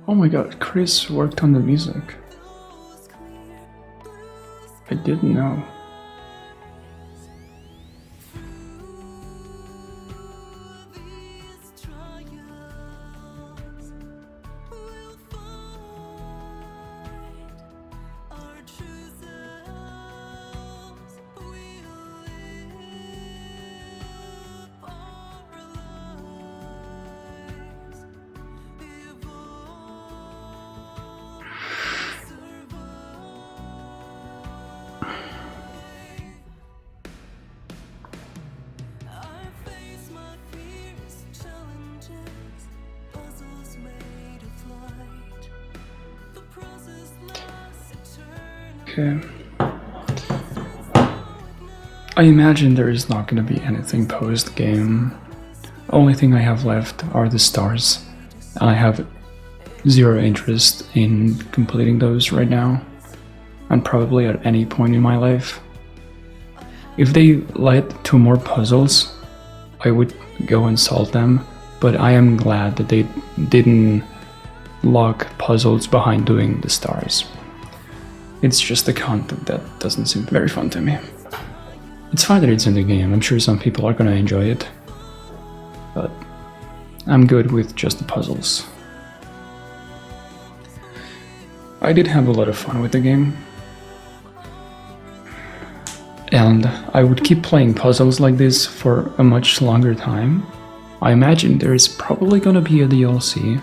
Oh my god, Chris worked on the music. Those clear blue I didn't know. these trials, we'll find our true selves. We'll live our lives, evolve, survive. I face my fears, challenges, puzzles made of light. The process lasts eternally. Okay. I imagine there is not going to be anything post-game. Only thing I have left are the stars, and I have zero interest in completing those right now, and probably at any point in my life. If they led to more puzzles, I would go and solve them, but I am glad that they didn't lock puzzles behind doing the stars. It's just the content that doesn't seem very fun to me. It's fine that it's in the game, I'm sure some people are gonna enjoy it, but I'm good with just the puzzles. I did have a lot of fun with the game, and I would keep playing puzzles like this for a much longer time. I imagine there is probably gonna be a DLC.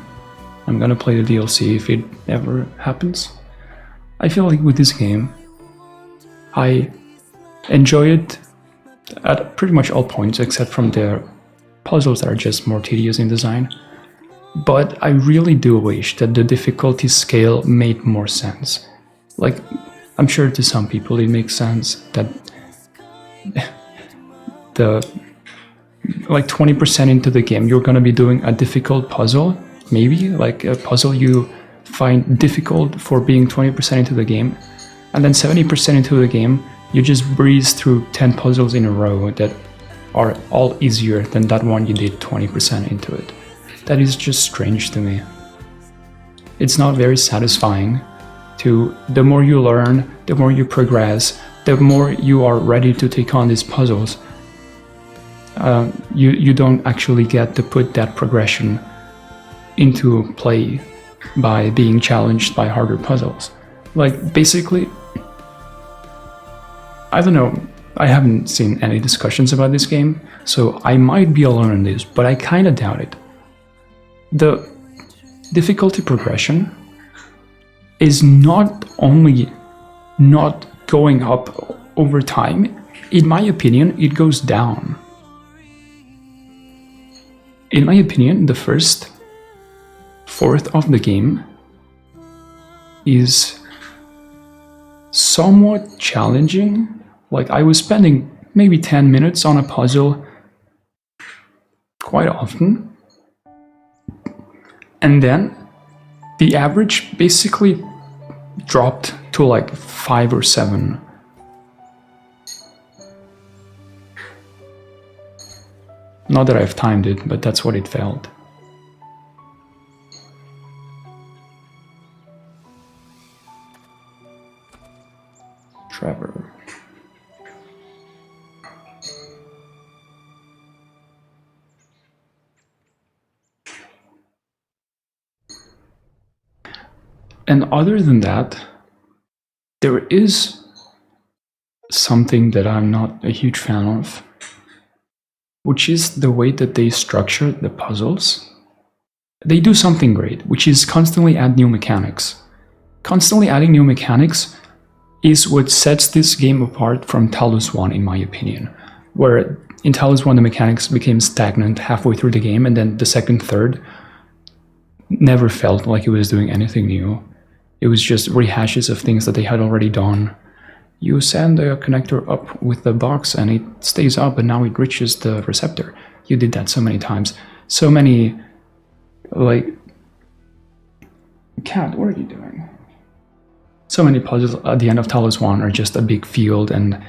I'm gonna play the DLC if it ever happens. I feel like with this game, I enjoy it at pretty much all points except from the puzzles that are just more tedious in design. But I really do wish that the difficulty scale made more sense. Like, I'm sure to some people it makes sense that like 20% into the game you're gonna be doing a difficult puzzle, maybe like a puzzle you find difficult for being 20% into the game, and then 70% into the game you just breeze through 10 puzzles in a row that are all easier than that one you did 20% into it. That is just strange to me. It's not very satisfying to, the more you learn, the more you progress, the more you are ready to take on these puzzles, you don't actually get to put that progression into play by being challenged by harder puzzles. Like, basically, I don't know, I haven't seen any discussions about this game, so I might be alone in this, but I kinda doubt it. The difficulty progression is not only not going up over time, in my opinion, it goes down. in my opinion, the first fourth of the game is somewhat challenging. Like, I was spending maybe 10 minutes on a puzzle quite often, and then the average basically dropped to like 5 or 7. Not that I've timed it, but that's what it felt. Trevor. And other than that, there is something that I'm not a huge fan of, which is the way that they structure the puzzles. They do something great, which is constantly add new mechanics. Constantly adding new mechanics is what sets this game apart from Talos 1, in my opinion, where in Talos 1 the mechanics became stagnant halfway through the game, and then the second third never felt like it was doing anything new. It was just rehashes of things that they had already done. You send the connector up with the box and it stays up, and now it reaches the receptor. You did that so many times. So many, like... Cat, what are you doing? So many puzzles at the end of Talos 1 are just a big field, and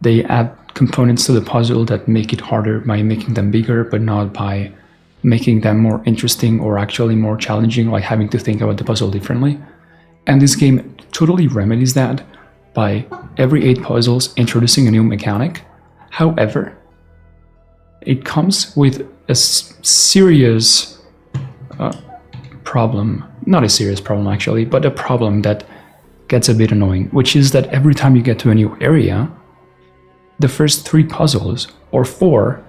they add components to the puzzle that make it harder by making them bigger, but not by making them more interesting or actually more challenging, like having to think about the puzzle differently. And this game totally remedies that by every 8 puzzles introducing a new mechanic. However, it comes with a serious problem. Not a serious problem actually, but a problem that gets a bit annoying, which is that every time you get to a new area, the first 3 puzzles, or 4,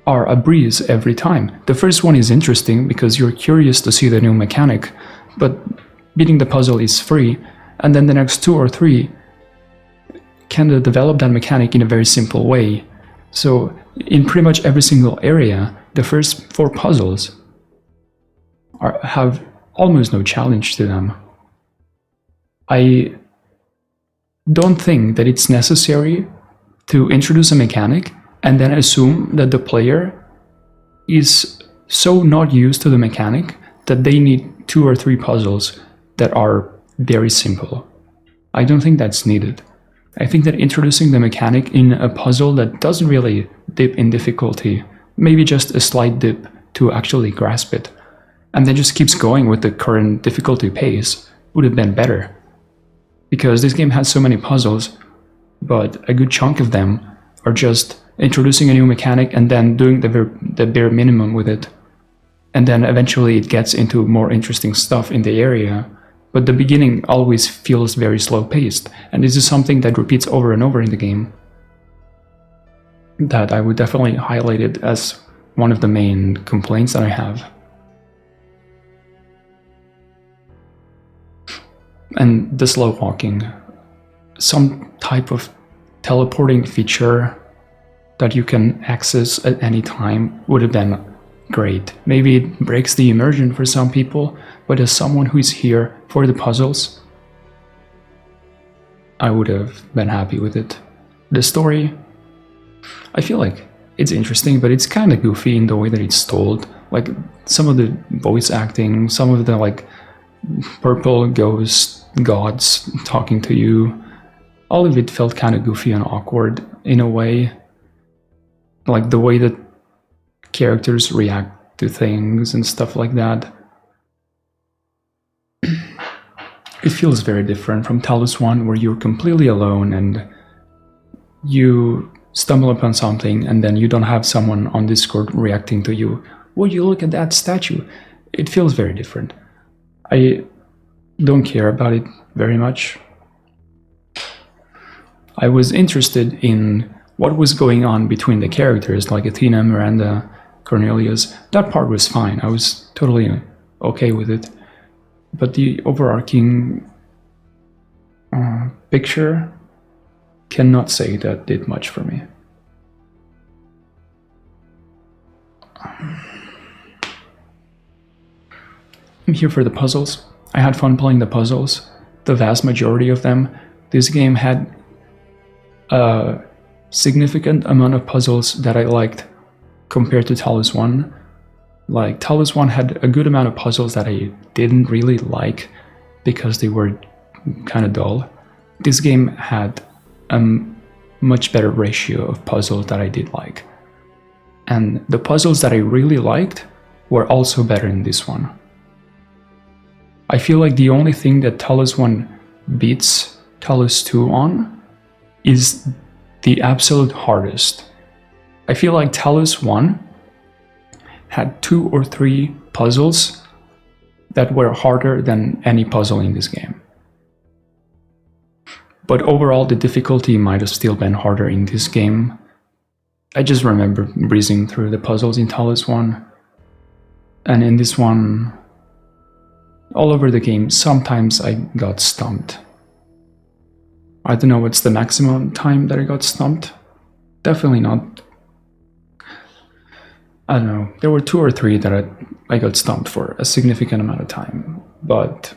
are a breeze every time. The first one is interesting because you're curious to see the new mechanic, but beating the puzzle is free, and then the next 2 or 3 kind of develop that mechanic in a very simple way. So in pretty much every single area, the first 4 puzzles have almost no challenge to them. I don't think that it's necessary to introduce a mechanic and then assume that the player is so not used to the mechanic that they need 2 or 3 puzzles that are very simple. I don't think that's needed. I think that introducing the mechanic in a puzzle that doesn't really dip in difficulty, maybe just a slight dip to actually grasp it, and then just keeps going with the current difficulty pace, would have been better. Because this game has so many puzzles, but a good chunk of them are just introducing a new mechanic and then doing the bare minimum with it. And then eventually it gets into more interesting stuff in the area. But the beginning always feels very slow-paced, and this is something that repeats over and over in the game. That I would definitely highlight it as one of the main complaints that I have. And the slow walking. Some type of teleporting feature that you can access at any time would have been great. Maybe it breaks the immersion for some people, but as someone who is here for the puzzles, I would have been happy with it. The story, I feel like it's interesting, but it's kind of goofy in the way that it's told. Like some of the voice acting, some of the like purple ghost gods talking to you, all of it felt kind of goofy and awkward in a way. Like the way that characters react to things and stuff like that. It feels very different from Talos 1, where you're completely alone and you stumble upon something and then you don't have someone on Discord reacting to you. Would you look at that statue? It feels very different. I don't care about it very much. I was interested in what was going on between the characters, like Athena, Miranda, Cornelius. That part was fine. I was totally okay with it. But the overarching picture, cannot say that did much for me. I'm here for the puzzles. I had fun playing the puzzles. The vast majority of them. This game had a significant amount of puzzles that I liked compared to Talos 1. Like, Talos 1 had a good amount of puzzles that I didn't really like because they were kind of dull. This game had a much better ratio of puzzles that I did like. And the puzzles that I really liked were also better in this one. I feel like the only thing that Talos 1 beats Talos 2 on is the absolute hardest. I feel like Talos 1 had 2 or 3 puzzles that were harder than any puzzle in this game. But overall, the difficulty might have still been harder in this game. I just remember breezing through the puzzles in Talos 1. And in this one, all over the game, sometimes I got stumped. I don't know what's the maximum time that I got stumped. Definitely not. I don't know. There were 2 or 3 that I got stumped for a significant amount of time. But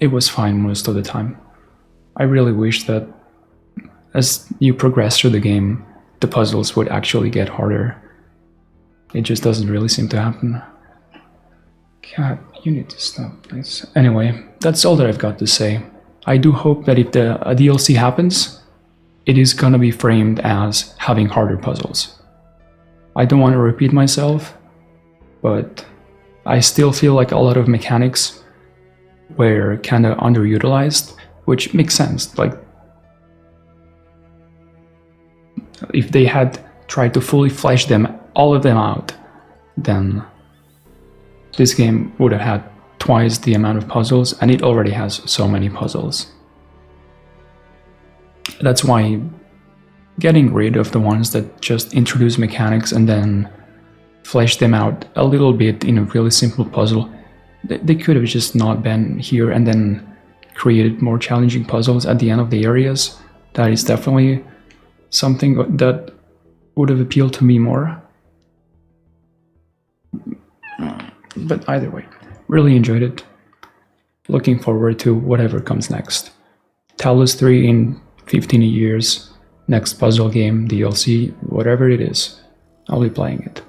it was fine most of the time. I really wish that as you progress through the game, the puzzles would actually get harder. It just doesn't really seem to happen. God, you need to stop, please. Anyway, that's all that I've got to say. I do hope that if a DLC happens, it is gonna be framed as having harder puzzles. I don't want to repeat myself, but I still feel like a lot of mechanics were kinda underutilized, which makes sense. Like, if they had tried to fully flesh them, all of them out, then this game would have had twice the amount of puzzles, and it already has so many puzzles. That's why getting rid of the ones that just introduce mechanics and then flesh them out a little bit in a really simple puzzle, they could have just not been here and then created more challenging puzzles at the end of the areas. That is definitely something that would have appealed to me more. But either way, really enjoyed it. Looking forward to whatever comes next. Talos 3 in 15 years, next puzzle game, DLC, whatever it is, I'll be playing it.